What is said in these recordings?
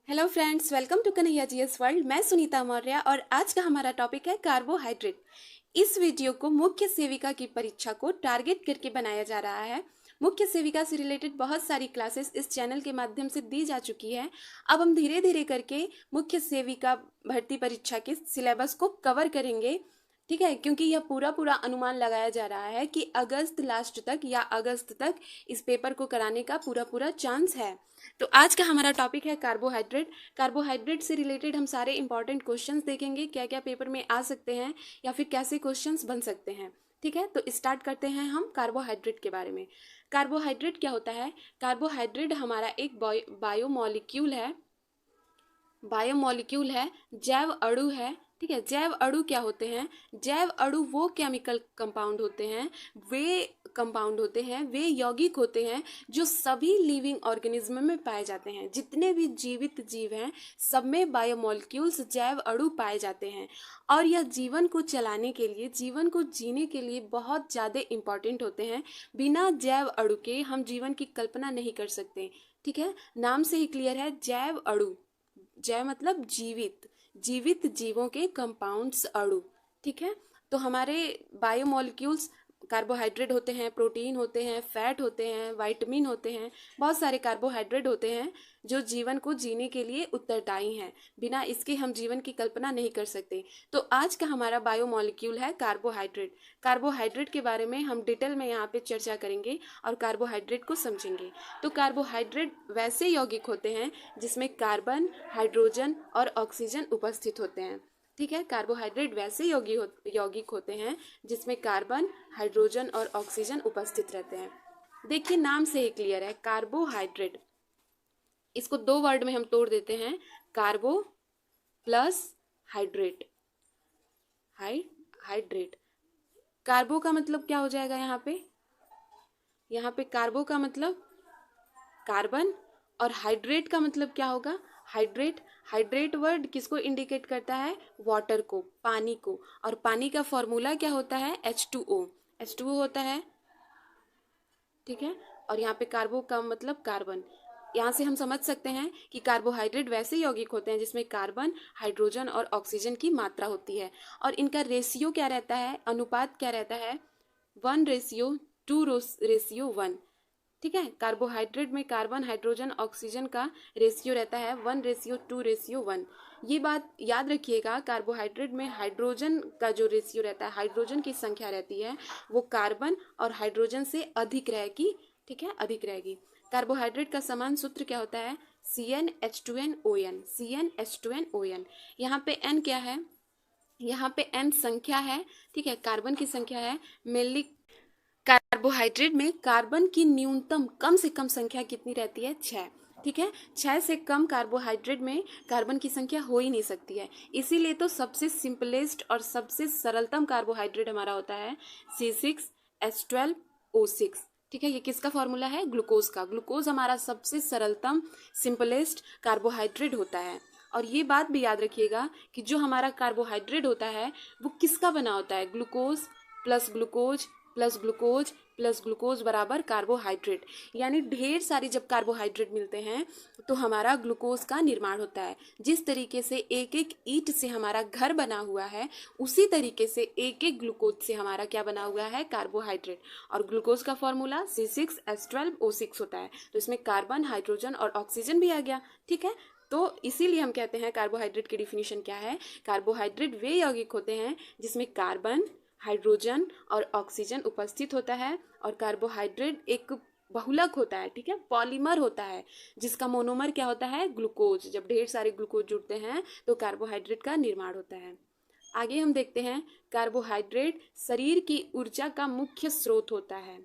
Hello friends, welcome to Kanhaiya GS world. मैं सुनीता मौर्य और आज का हमारा टॉपिक है कार्बोहाइड्रेट। इस वीडियो को मुख्य सेविका की परीक्षा को टारगेट करके बनाया जा रहा है। मुख्य सेविका से रिलेटेड बहुत सारी क्लासेस इस चैनल के माध्यम से दी जा चुकी है। अब हम धीरे धीरे करके मुख्य सेविका भर्ती परीक्षा के सिलेबस को कवर करेंगे, ठीक है, क्योंकि यह पूरा पूरा अनुमान लगाया जा रहा है कि अगस्त लास्ट तक या अगस्त तक इस पेपर को कराने का पूरा पूरा चांस है। तो आज का हमारा टॉपिक है कार्बोहाइड्रेट। कार्बोहाइड्रेट से रिलेटेड हम सारे इंपॉर्टेंट क्वेश्चंस देखेंगे, क्या क्या पेपर में आ सकते हैं या फिर कैसे क्वेश्चंस बन सकते हैं। ठीक है, तो स्टार्ट करते हैं हम कार्बोहाइड्रेट के बारे में। कार्बोहाइड्रेट क्या होता है? कार्बोहाइड्रेट हमारा एक बायोमोलिक्यूल है, जैव अणु है। ठीक है, जैव अणु क्या होते हैं? जैव अणु वो केमिकल कंपाउंड होते हैं, वे यौगिक होते हैं जो सभी लिविंग ऑर्गेनिज्म में पाए जाते हैं। जितने भी जीवित जीव हैं सब में बायोमोलिक्यूल्स, जैव अणु पाए जाते हैं और यह जीवन को चलाने के लिए, जीवन को जीने के लिए बहुत ज़्यादा इंपॉर्टेंट होते हैं। बिना जैव अणु के हम जीवन की कल्पना नहीं कर सकते। ठीक है, नाम से ही क्लियर है, जैव अणु। जैव मतलब जीवित, जीवित जीवों के कंपाउंड्स, अणु। ठीक है, तो हमारे बायोमोलिक्यूल्स कार्बोहाइड्रेट होते हैं, प्रोटीन होते हैं, फैट होते हैं, विटामिन होते हैं, बहुत सारे कार्बोहाइड्रेट होते हैं जो जीवन को जीने के लिए उत्तरदायी हैं। बिना इसके हम जीवन की कल्पना नहीं कर सकते। तो आज का हमारा बायोमोलिक्यूल है कार्बोहाइड्रेट। कार्बोहाइड्रेट के बारे में हम डिटेल में यहाँ पे चर्चा करेंगे और कार्बोहाइड्रेट को समझेंगे। तो कार्बोहाइड्रेट वैसे यौगिक होते हैं जिसमें कार्बन, हाइड्रोजन और ऑक्सीजन उपस्थित होते हैं। ठीक है, कार्बोहाइड्रेट वैसे यौगिक होते हैं जिसमें कार्बन, हाइड्रोजन और ऑक्सीजन उपस्थित रहते हैं। देखिए, नाम से ही क्लियर है, कार्बोहाइड्रेट। इसको दो वर्ड में हम तोड़ देते हैं, कार्बो प्लस हाइड्रेट। हाइड्रेट, कार्बो का मतलब क्या हो जाएगा यहाँ पे कार्बो का मतलब कार्बन और हाइड्रेट का मतलब क्या होगा? हाइड्रेट। हाइड्रेट वर्ड किसको इंडिकेट करता है? वाटर को, पानी को। और पानी का फॉर्मूला क्या होता है? H2O। H2O होता है। ठीक है, और यहाँ पे कार्बो का मतलब कार्बन। यहाँ से हम समझ सकते हैं कि कार्बोहाइड्रेट वैसे यौगिक होते हैं जिसमें कार्बन, हाइड्रोजन और ऑक्सीजन की मात्रा होती है और इनका रेशियो क्या रहता है, अनुपात क्या रहता है? 1:2:1। ठीक है, कार्बोहाइड्रेट में कार्बन, हाइड्रोजन, ऑक्सीजन का रेशियो रहता है 1:2:1। ये बात याद रखिएगा, कार्बोहाइड्रेट में हाइड्रोजन का जो रेशियो रहता है, हाइड्रोजन की संख्या रहती है, वो कार्बन और हाइड्रोजन से अधिक रहेगी। ठीक है, अधिक रहेगी। कार्बोहाइड्रेट का समान सूत्र क्या होता है? CnH2nOn। CnH2nOn। यहाँ पे N क्या है? यहाँ पे N संख्या है। ठीक है, कार्बन की संख्या है। मेनली कार्बोहाइड्रेट में कार्बन की न्यूनतम कम से कम संख्या कितनी रहती है? 6। ठीक है, 6 से कम कार्बोहाइड्रेट में कार्बन की संख्या हो ही नहीं सकती है। इसीलिए तो सबसे सिंपलेस्ट और सबसे सरलतम कार्बोहाइड्रेट हमारा होता है C6H12O6। ठीक है, ये किसका फॉर्मूला है? ग्लूकोज का। ग्लूकोज हमारा सबसे सरलतम, सिंपलेस्ट कार्बोहाइड्रेट होता है। और ये बात भी याद रखिएगा कि जो हमारा कार्बोहाइड्रेट होता है वो किसका बना होता है? Glucose plus glucose plus glucose plus glucose बराबर कार्बोहाइड्रेट। यानी ढेर सारी जब कार्बोहाइड्रेट मिलते हैं तो हमारा ग्लूकोज का निर्माण होता है। जिस तरीके से एक एक ईंट से हमारा घर बना हुआ है, उसी तरीके से एक एक ग्लूकोज से हमारा क्या बना हुआ है? कार्बोहाइड्रेट। और ग्लूकोज का फॉर्मूला C6H12O6 होता है। तो इसमें कार्बन, हाइड्रोजन और ऑक्सीजन भी आ गया। ठीक है, तो इसीलिए हम कहते हैं कार्बोहाइड्रेट की डिफिनीशन क्या है? कार्बोहाइड्रेट वे यौगिक होते हैं जिसमें कार्बन, हाइड्रोजन और ऑक्सीजन उपस्थित होता है और कार्बोहाइड्रेट एक बहुलक होता है। ठीक है, पॉलीमर होता है जिसका मोनोमर क्या होता है? ग्लूकोज। जब ढेर सारे ग्लूकोज जुड़ते हैं तो कार्बोहाइड्रेट का निर्माण होता है। आगे हम देखते हैं, कार्बोहाइड्रेट शरीर की ऊर्जा का मुख्य स्रोत होता है।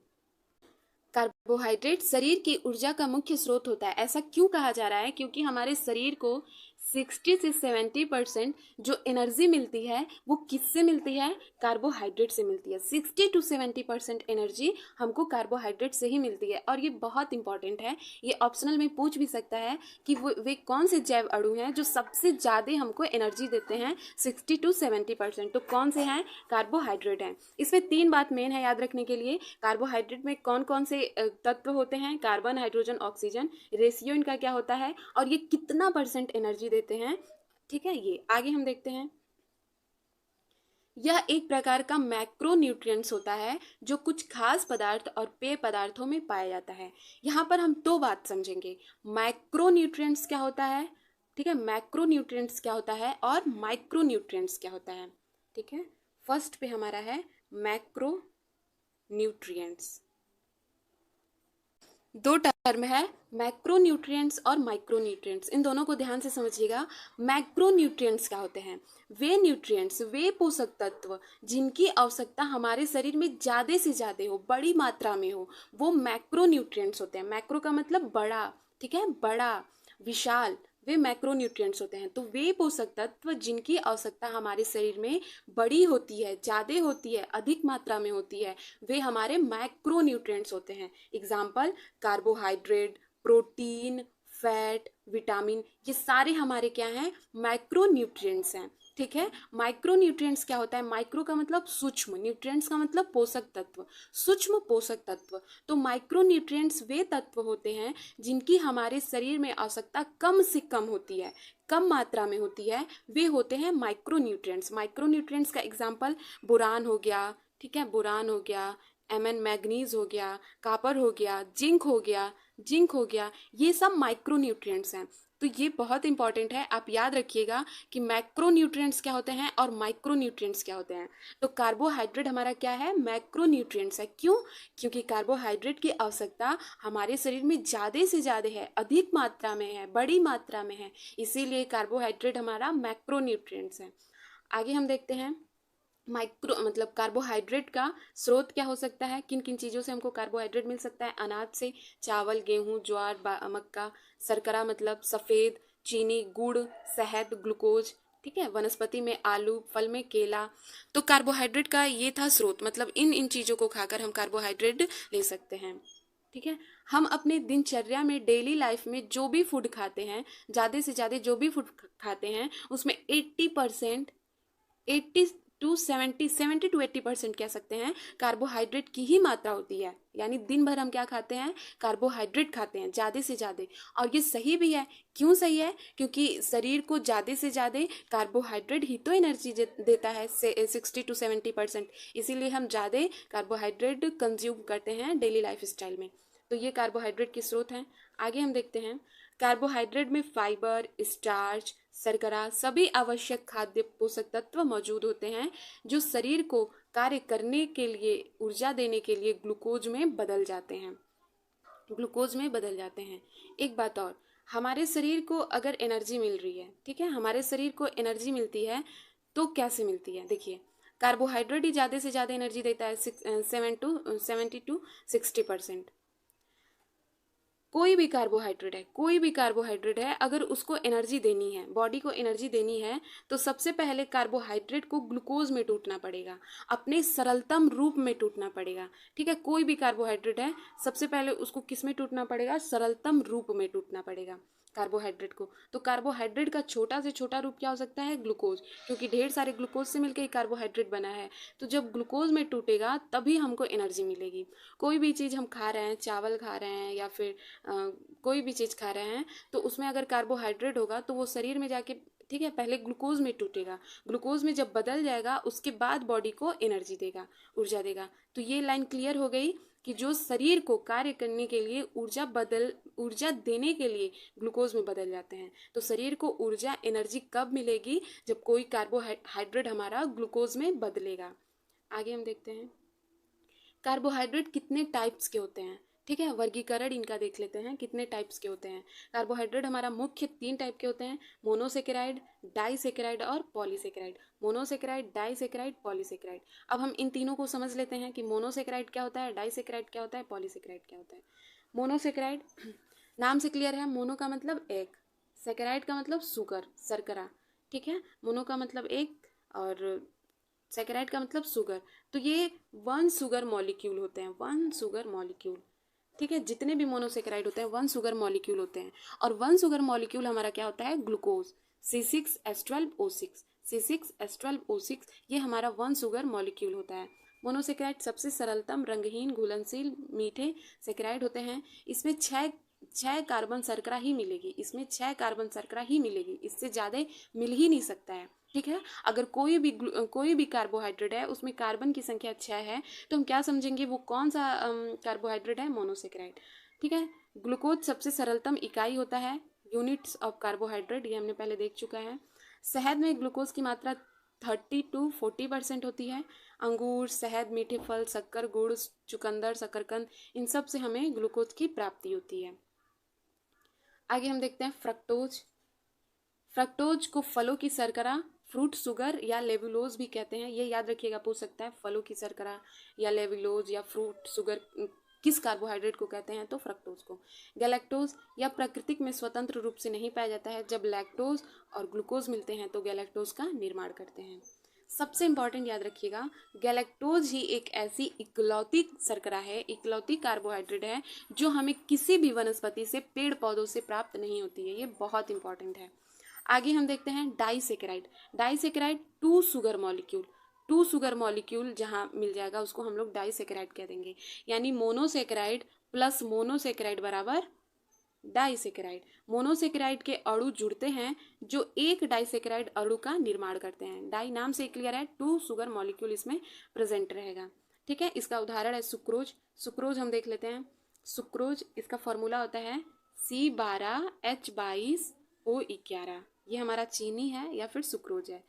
कार्बोहाइड्रेट शरीर की ऊर्जा का मुख्य स्रोत होता है। ऐसा क्यों कहा जा रहा है? क्योंकि हमारे शरीर को 60 से 70% जो एनर्जी मिलती है वो किससे मिलती है? कार्बोहाइड्रेट से मिलती है। 60 to 70% एनर्जी हमको कार्बोहाइड्रेट से ही मिलती है। और ये बहुत इंपॉर्टेंट है, ये ऑप्शनल में पूछ भी सकता है कि वे कौन से जैव अणु हैं जो सबसे ज़्यादा हमको एनर्जी देते हैं 60 to 70%। तो कौन से हैं? कार्बोहाइड्रेट हैं। इसमें 3 बात मेन है याद रखने के लिए। कार्बोहाइड्रेट में कौन कौन से तत्व होते हैं? Carbon, hydrogen, oxygen. रेशियो इनका क्या होता है और ये कितना % एनर्जी देते हैं। ठीक है, ये आगे हम देखते हैं। यह एक प्रकार का मैक्रोन्यूट्रिएंट्स होता है जो कुछ खास पदार्थ और पेय पदार्थों में पाया जाता है। यहाँ पर हम 2 बात समझेंगे। मैक्रोन्यूट्रिएंट्स क्या होता है, ठीक है, मैक्रोन्यूट्रिएंट्स क्या होता है और माइक्रोन्यूट्रिएंट्स क्या होता है। ठीक है, फर्स्ट पे हमारा है मैक्रोन्यूट्रिएंट्स। 2 टर्म है, मैक्रोन्यूट्रिएंट्स और माइक्रोन्यूट्रिएंट्स। इन दोनों को ध्यान से समझिएगा। मैक्रोन्यूट्रिएंट्स क्या होते हैं? वे न्यूट्रिएंट्स, वे पोषक तत्व जिनकी आवश्यकता हमारे शरीर में ज़्यादा से ज़्यादा हो, बड़ी मात्रा में हो, वो मैक्रोन्यूट्रिएंट्स होते हैं। मैक्रो का मतलब बड़ा, ठीक है, बड़ा, विशाल, वे मैक्रोन्यूट्रिएंट्स होते हैं। तो वे पोषक तत्व जिनकी आवश्यकता हमारे शरीर में बड़ी होती है, ज़्यादा होती है, अधिक मात्रा में होती है, वे हमारे मैक्रोन्यूट्रिएंट्स होते हैं। Example, carbohydrate, protein, fat, vitamin, ये सारे हमारे क्या हैं? मैक्रोन्यूट्रिएंट्स हैं। ठीक है, माइक्रोन्यूट्रिएंट्स क्या होता है? माइक्रो का मतलब सूक्ष्म, न्यूट्रिएंट्स का मतलब पोषक तत्व, सूक्ष्म पोषक तत्व। तो माइक्रोन्यूट्रिएंट्स वे तत्व होते हैं जिनकी हमारे शरीर में आवश्यकता कम से कम होती है, कम मात्रा में होती है, वे होते हैं माइक्रोन्यूट्रिएंट्स। माइक्रोन्यूट्रिएंट्स का एग्जाम्पल बोरान हो गया, ठीक है, बोरान हो गया, एमएन मैग्नीज हो गया, कापर हो गया, जिंक हो गया, जिंक हो गया, ये सब माइक्रोन्यूट्रिएंट्स हैं। तो ये बहुत इंपॉर्टेंट है, आप याद रखिएगा कि मैक्रोन्यूट्रिएंट्स क्या होते हैं और माइक्रोन्यूट्रिएंट्स क्या होते हैं। तो कार्बोहाइड्रेट हमारा क्या है? मैक्रोन्यूट्रिएंट्स है। क्यों? क्योंकि कार्बोहाइड्रेट की आवश्यकता हमारे शरीर में ज़्यादा से ज़्यादा है, अधिक मात्रा में है, बड़ी मात्रा में है, इसीलिए कार्बोहाइड्रेट हमारा मैक्रोन्यूट्रिएंट्स है। आगे हम देखते हैं, माइक्रो मतलब कार्बोहाइड्रेट का स्रोत क्या हो सकता है? किन किन चीज़ों से हमको कार्बोहाइड्रेट मिल सकता है? अनाज से, चावल, गेहूं, ज्वार, मक्का। शर्करा मतलब सफ़ेद, चीनी, गुड़, शहद, ग्लूकोज। ठीक है, वनस्पति में आलू, फल में केला। तो कार्बोहाइड्रेट का ये था स्रोत, मतलब इन चीज़ों को खाकर हम कार्बोहाइड्रेट ले सकते हैं। ठीक है, हम अपने दिनचर्या में, डेली लाइफ में जो भी फूड खाते हैं, ज़्यादा से ज़्यादा जो भी फूड खाते हैं उसमें 80% 70 to 80% कह सकते हैं कार्बोहाइड्रेट की ही मात्रा होती है। यानी दिन भर हम क्या खाते हैं? कार्बोहाइड्रेट खाते हैं ज़्यादा से ज़्यादा। और ये सही भी है। क्यों सही है? क्योंकि शरीर को ज़्यादा से ज़्यादा कार्बोहाइड्रेट ही तो एनर्जी देता है, 60 to 70%। इसीलिए हम ज़्यादा कार्बोहाइड्रेट कंज्यूम करते हैं डेली लाइफ स्टाइल में। तो ये कार्बोहाइड्रेट के स्रोत हैं। आगे हम देखते हैं, कार्बोहाइड्रेट में फाइबर, स्टार्च, शर्करा, सभी आवश्यक खाद्य पोषक तत्व मौजूद होते हैं जो शरीर को कार्य करने के लिए, ऊर्जा देने के लिए ग्लूकोज में बदल जाते हैं, ग्लूकोज में बदल जाते हैं। एक बात और, हमारे शरीर को अगर एनर्जी मिल रही है, ठीक है, हमारे शरीर को एनर्जी मिलती है तो कैसे मिलती है? देखिए, कार्बोहाइड्रेट ही ज़्यादा से ज़्यादा एनर्जी देता है, 70 to 60%। कोई भी कार्बोहाइड्रेट है, अगर उसको एनर्जी देनी है, बॉडी को एनर्जी देनी है, तो सबसे पहले कार्बोहाइड्रेट को ग्लूकोज में टूटना पड़ेगा, अपने सरलतम रूप में टूटना पड़ेगा। ठीक है, कोई भी कार्बोहाइड्रेट है, सबसे पहले उसको किस में टूटना पड़ेगा? सरलतम रूप में टूटना पड़ेगा कार्बोहाइड्रेट को। तो कार्बोहाइड्रेट का छोटा से छोटा रूप क्या हो सकता है? ग्लूकोज, क्योंकि ढेर सारे ग्लूकोज से मिलकर कार्बोहाइड्रेट बना है। तो जब ग्लूकोज में टूटेगा तभी हमको एनर्जी मिलेगी। कोई भी चीज़ हम खा रहे हैं, चावल खा रहे हैं या फिर कोई भी चीज़ खा रहे हैं, तो उसमें अगर कार्बोहाइड्रेट होगा तो वो शरीर में जाके, ठीक है, पहले ग्लूकोज में टूटेगा, ग्लूकोज में जब बदल जाएगा उसके बाद बॉडी को एनर्जी देगा, ऊर्जा देगा। तो ये लाइन क्लियर हो गई कि जो शरीर को कार्य करने के लिए ऊर्जा देने के लिए ग्लूकोज में बदल जाते हैं। तो शरीर को ऊर्जा, एनर्जी कब मिलेगी? जब कोई कार्बोहाइड्रेट हमारा ग्लूकोज में बदलेगा। आगे हम देखते हैं, कार्बोहाइड्रेट कितने टाइप्स के होते हैं। ठीक है, वर्गीकरण इनका देख लेते हैं, कितने टाइप्स के होते हैं। कार्बोहाइड्रेट हमारा मुख्य 3 टाइप के होते हैं, मोनोसेकेराइड, डाइसेकेराइड और पॉलीसेकेराइड। Monosaccharide, disaccharide, polysaccharide. अब हम इन तीनों को समझ लेते हैं कि मोनोसेकेराइड क्या होता है, डाइसेकेराइड क्या होता है, पॉलीसेकेराइड क्या होता है। मोनोसेकेराइड नाम से क्लियर है, मोनो का मतलब एक, सैकेराइड का मतलब शुगर, शर्करा, ठीक है। मोनो का मतलब एक और सैकेराइड का मतलब शुगर। तो ये 1 शुगर मॉलिक्यूल होते हैं, 1 शुगर मॉलिक्यूल, ठीक है। जितने भी मोनोसेकेराइड होते हैं 1 शुगर मॉलिक्यूल होते हैं। और 1 शुगर मॉलिक्यूल हमारा क्या होता है, ग्लूकोज, C6H12O6, C6H12O6 ये हमारा 1 शुगर मॉलिक्यूल होता है। मोनोसेकेराइड सबसे सरलतम, रंगहीन, घुलनशील, मीठे सेकेराइड होते हैं। इसमें छह कार्बन शर्करा ही मिलेगी, इसमें 6 कार्बन शर्करा ही मिलेगी, इससे ज़्यादा मिल ही नहीं सकता है, ठीक है। अगर कोई भी कार्बोहाइड्रेट है उसमें कार्बन की संख्या 6 है तो हम क्या समझेंगे वो कौन सा कार्बोहाइड्रेट है, मोनोसेकेराइड, ठीक है। ग्लूकोज सबसे सरलतम इकाई होता है, यूनिट्स ऑफ कार्बोहाइड्रेट, ये हमने पहले देख चुका है। शहद में ग्लूकोज की मात्रा 30 to 40% होती है। अंगूर, शहद, मीठे फल, शक्कर, गुड़, चुकंदर, शकरकंद, इन सब से हमें ग्लूकोज की प्राप्ति होती है। आगे हम देखते हैं फ्रक्टोज। फ्रक्टोज को फलों की शर्करा, फ्रूट शुगर या लेबुलोज भी कहते हैं। ये याद रखिएगा, पूछ सकता है फलों की शर्करा या लेबुलोज या फ्रूट शुगर किस कार्बोहाइड्रेट को कहते हैं, तो फ्रक्टोज को। गैलेक्टोज या प्राकृतिक में स्वतंत्र रूप से नहीं पाया जाता है। जब लैक्टोज और ग्लूकोज मिलते हैं तो गैलेक्टोज का निर्माण करते हैं। सबसे इंपॉर्टेंट याद रखिएगा, गैलेक्टोज ही एक ऐसी इकलौती शर्करा है, इकलौती कार्बोहाइड्रेट है जो हमें किसी भी वनस्पति से, पेड़ पौधों से प्राप्त नहीं होती है। ये बहुत इंपॉर्टेंट है। आगे हम देखते हैं disaccharide. Disaccharide 2 sugar molecule, 2 sugar molecule जहाँ मिल जाएगा उसको हम लोग डाइसेकेराइड कह देंगे। यानी मोनोसेकेराइड प्लस मोनोसेकेराइड बराबर डाइसेकेराइड। मोनोसेकेराइड के अणु जुड़ते हैं जो एक डाइसेकेराइड अणु का निर्माण करते हैं। डाई नाम से क्लियर है, 2 शुगर मॉलिक्यूल इसमें प्रेजेंट रहेगा, ठीक है। इसका उदाहरण है सुक्रोज। सुक्रोज हम देख लेते हैं। सुक्रोज, इसका फॉर्मूला होता है C12H22O11। ये हमारा चीनी है या फिर सुक्रोज है।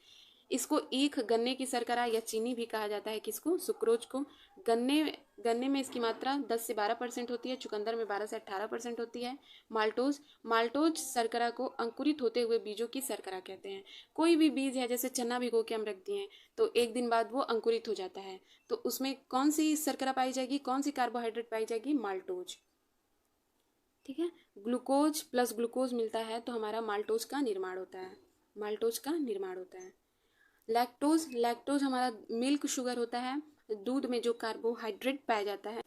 इसको ईख, गन्ने की शर्करा या चीनी भी कहा जाता है, किसको, सुक्रोज को। गन्ने में इसकी मात्रा 10 से 12% होती है, चुकंदर में 12 से 18% होती है। माल्टोज शर्करा को अंकुरित होते हुए बीजों की शर्करा कहते हैं। कोई भी बीज है, जैसे चना भिगो के हम रख दिए तो एक दिन बाद वो अंकुरित हो जाता है, तो उसमें कौन सी शर्करा पाई जाएगी, कौन सी कार्बोहाइड्रेट पाई जाएगी, माल्टोज, ठीक है। ग्लूकोज प्लस ग्लूकोज मिलता है तो हमारा माल्टोज का निर्माण होता है, माल्टोज का निर्माण होता है। लैक्टोज, लैक्टोज हमारा मिल्क शुगर होता है। दूध में जो कार्बोहाइड्रेट पाया जाता है,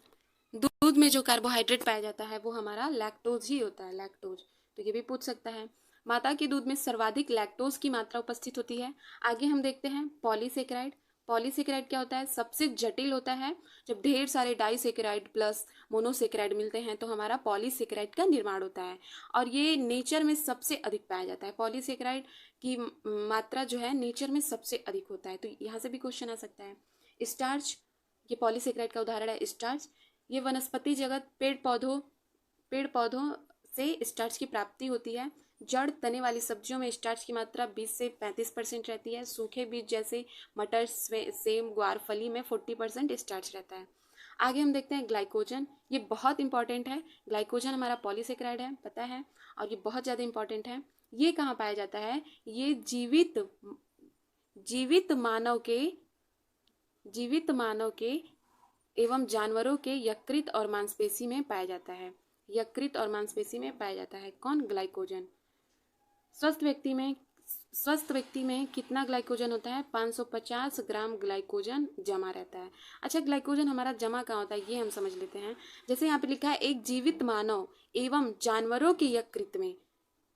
दूध में जो कार्बोहाइड्रेट पाया जाता है वो हमारा लैक्टोज ही होता है, लैक्टोज। तो ये भी पूछ सकता है। माता के दूध में सर्वाधिक लैक्टोज की मात्रा उपस्थित होती है। आगे हम देखते हैं पॉलीसेकेराइड। पॉलीसेकेराइड क्या होता है, सबसे जटिल होता है। जब ढेर सारे डाइसेकेराइड प्लस मोनोसेकेराइड मिलते हैं तो हमारा पॉलीसेकेराइड का निर्माण होता है और ये नेचर में सबसे अधिक पाया जाता है। पॉलीसेकेराइड की मात्रा जो है नेचर में सबसे अधिक होता है। तो यहाँ से भी क्वेश्चन आ सकता है। स्टार्च, ये पॉलीसेकेराइड का उदाहरण है स्टार्च। ये वनस्पति जगत, पेड़ पौधों से स्टार्च की प्राप्ति होती है। जड़ तने वाली सब्जियों में स्टार्च की मात्रा 20 से 35% रहती है। सूखे बीज जैसे मटर, सेम, ग्वार, फली में 40% स्टार्च रहता है। आगे हम देखते हैं ग्लाइकोजन। ये बहुत इंपॉर्टेंट है। ग्लाइकोजन हमारा पॉलीसेकेराइड है, पता है, और ये बहुत ज़्यादा इंपॉर्टेंट है। ये कहाँ पाया जाता है, ये जीवित मानव के एवं जानवरों के यकृत और मांसपेशी में पाया जाता है। यकृत और मांसपेशी में पाया जाता है कौन, ग्लाइकोजन। स्वस्थ व्यक्ति में कितना ग्लाइकोजन होता है, 550 ग्राम ग्लाइकोजन जमा रहता है। अच्छा, ग्लाइकोजन हमारा जमा कहाँ होता है ये हम समझ लेते हैं। जैसे यहाँ पे लिखा है एक जीवित मानव एवं जानवरों के यकृत में,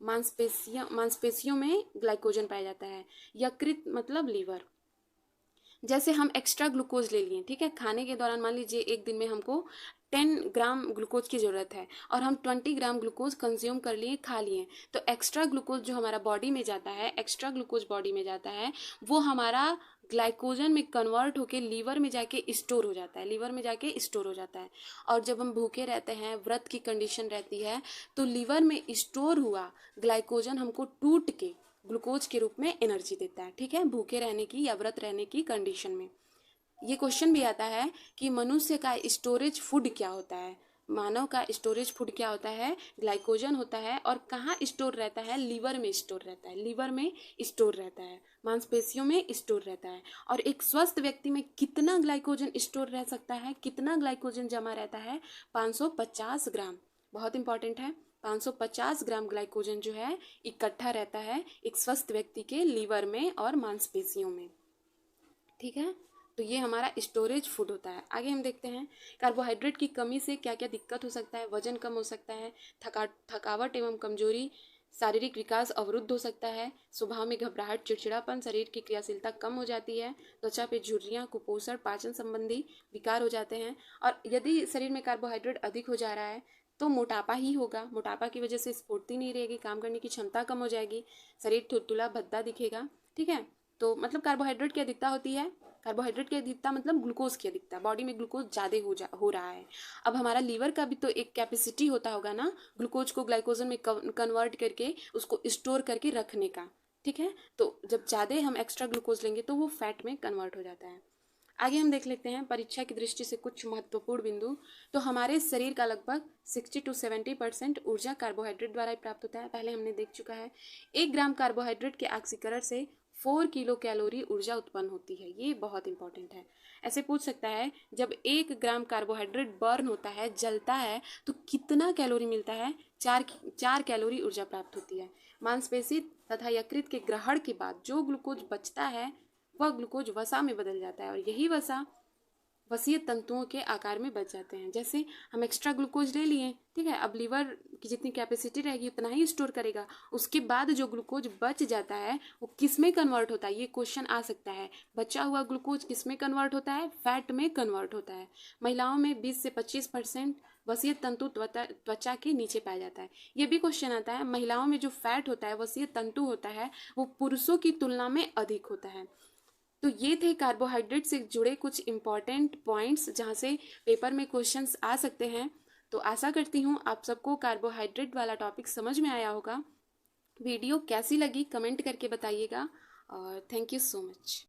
मांसपेशियों में ग्लाइकोजन पाया जाता है। यकृत मतलब लीवर। जैसे हम एक्स्ट्रा ग्लूकोज ले लिए, ठीक है, खाने के दौरान मान लीजिए एक दिन में हमको 10 ग्राम ग्लूकोज की ज़रूरत है और हम 20 ग्राम ग्लूकोज कंज्यूम कर लिए, खा लिए, तो एक्स्ट्रा ग्लूकोज जो हमारा बॉडी में जाता है, एक्स्ट्रा ग्लूकोज बॉडी में जाता है, वो हमारा ग्लाइकोजन में कन्वर्ट होकर लीवर में जाके स्टोर हो जाता है, लीवर में जाके स्टोर हो जाता है। और जब हम भूखे रहते हैं, व्रत की कंडीशन रहती है, तो लीवर में स्टोर हुआ ग्लाइकोजन हमको टूट के ग्लूकोज के रूप में एनर्जी देता है, ठीक है, भूखे रहने की या व्रत रहने की कंडीशन में। ये क्वेश्चन भी आता है कि मनुष्य का स्टोरेज फूड क्या होता है, मानव का स्टोरेज फूड क्या होता है, ग्लाइकोजन होता है। और कहाँ स्टोर रहता है, लीवर में स्टोर रहता है, लीवर में स्टोर रहता है, मांसपेशियों में स्टोर रहता है। और एक स्वस्थ व्यक्ति में कितना ग्लाइकोजन स्टोर रह सकता है, कितना ग्लाइकोजन जमा रहता है, 550 ग्राम। बहुत इंपॉर्टेंट है। 550 ग्राम ग्लाइकोजन जो है इकट्ठा रहता है एक स्वस्थ व्यक्ति के लीवर में और मांसपेशियों में। ठीक है, तो ये हमारा स्टोरेज फूड होता है। आगे हम देखते हैं कार्बोहाइड्रेट की कमी से क्या क्या दिक्कत हो सकता है। वजन कम हो सकता है, थकावट एवं कमजोरी, शारीरिक विकास अवरुद्ध हो सकता है, स्वभाव में घबराहट, चिड़चिड़ापन, शरीर की क्रियाशीलता कम हो जाती है, त्वचा पे झुर्रियाँ, कुपोषण, पाचन संबंधी विकार हो जाते हैं। और यदि शरीर में कार्बोहाइड्रेट अधिक हो जा रहा है तो मोटापा ही होगा। मोटापा की वजह से स्फूर्ति नहीं रहेगी, काम करने की क्षमता कम हो जाएगी, शरीर थुलथुला भद्दा दिखेगा। ठीक है, तो मतलब कार्बोहाइड्रेट की अधिकता होती है। कार्बोहाइड्रेट की अधिकता मतलब ग्लूकोज की अधिकता, बॉडी में ग्लूकोज ज़्यादा हो रहा है। अब हमारा लीवर का भी तो एक कैपेसिटी होता होगा ना, ग्लूकोज को ग्लाइकोजन में कन्वर्ट करके उसको स्टोर करके रखने का। ठीक है, तो जब ज़्यादा हम एक्स्ट्रा ग्लूकोज लेंगे तो वो फैट में कन्वर्ट हो जाता है। आगे हम देख लेते हैं परीक्षा की दृष्टि से कुछ महत्वपूर्ण बिंदु। तो हमारे शरीर का लगभग 60 to 70% ऊर्जा कार्बोहाइड्रेट द्वारा ही प्राप्त होता है, पहले हमने देख चुका है। 1 ग्राम कार्बोहाइड्रेट के ऑक्सीकरण से 4 किलो कैलोरी ऊर्जा उत्पन्न होती है, ये बहुत इंपॉर्टेंट है। ऐसे पूछ सकता है जब 1 ग्राम कार्बोहाइड्रेट बर्न होता है, जलता है, तो कितना कैलोरी मिलता है? 4 कैलोरी ऊर्जा प्राप्त होती है। मांसपेशी तथा यकृत के ग्रहण के बाद जो ग्लूकोज बचता है वह ग्लूकोज वसा में बदल जाता है और यही वसा वसीय तंतुओं के आकार में बच जाते हैं। जैसे हम एक्स्ट्रा ग्लूकोज ले लिए, ठीक है, अब लीवर की जितनी कैपेसिटी रहेगी उतना ही स्टोर करेगा, उसके बाद जो ग्लूकोज बच जाता है वो किस में कन्वर्ट होता है, ये क्वेश्चन आ सकता है। बचा हुआ ग्लूकोज किस में कन्वर्ट होता है? फैट में कन्वर्ट होता है। महिलाओं में 20 से 25% वसीय तंतु त्वचा के नीचे पाया जाता है। ये भी क्वेश्चन आता है, महिलाओं में जो फैट होता है, वसीय तंतु होता है, वो पुरुषों की तुलना में अधिक होता है। तो ये थे कार्बोहाइड्रेट से जुड़े कुछ इंपॉर्टेंट पॉइंट्स जहाँ से पेपर में क्वेश्चंस आ सकते हैं। तो आशा करती हूँ आप सबको कार्बोहाइड्रेट वाला टॉपिक समझ में आया होगा। वीडियो कैसी लगी कमेंट करके बताइएगा और थैंक यू सो मच।